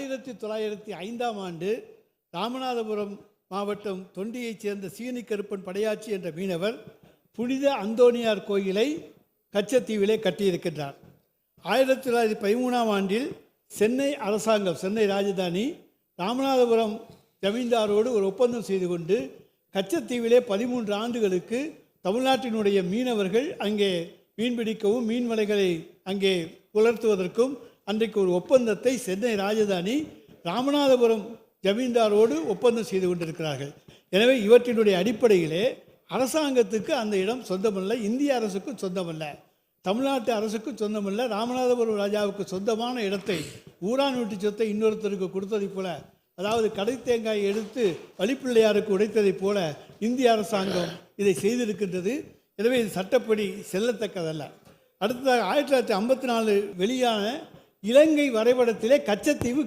1905ஆம் ஆண்டு ராமநாதபுரம் மாவட்டம் தொண்டியைச் சேர்ந்த சீனி கருப்பன் படையாச்சி என்ற மீனவர் புனித அந்தோணியார் கோயிலை கச்சத்தீவிலே கட்டியிருக்கின்றார். 1913ஆம் ஆண்டில் சென்னை அரசாங்கம், சென்னை ராஜதானி ராமநாதபுரம் ஜமீன்தாரோடு ஒரு ஒப்பந்தம் செய்து கொண்டு கச்சத்தீவிலே 13 ஆண்டுகளுக்கு தமிழ்நாட்டினுடைய மீனவர்கள் அங்கே மீன்பிடிக்கவும் மீன்வலைகளை அங்கே புலர்த்துவதற்கும் அன்றைக்கு ஒரு ஒப்பந்தத்தை சென்னை ராஜதானி ராமநாதபுரம் ஜமீன்தாரோடு ஒப்பந்தம் செய்து கொண்டிருக்கிறார்கள். எனவே இவற்றினுடைய அடிப்படையிலே அரசாங்கத்துக்கு அந்த இடம் சொந்தமல்ல, இந்திய அரசுக்கும் சொந்தமல்ல, தமிழ்நாட்டு அரசுக்கும் சொந்தமல்ல. ராமநாதபுரம் ராஜாவுக்கு சொந்தமான இடத்தை ஊரான் சொத்தை இன்னொருத்தருக்கு கொடுத்ததைப் போல, அதாவது கடை தேங்காயை எடுத்து வழிப்பிள்ளையாருக்கு உடைத்ததைப் போல இந்திய அரசாங்கம் இதை செய்திருக்கின்றது. எனவே இது சட்டப்படி செல்லத்தக்கதல்ல. அடுத்ததாக 1954 வெளியான இலங்கை வரைபடத்திலே கச்சத்தீவு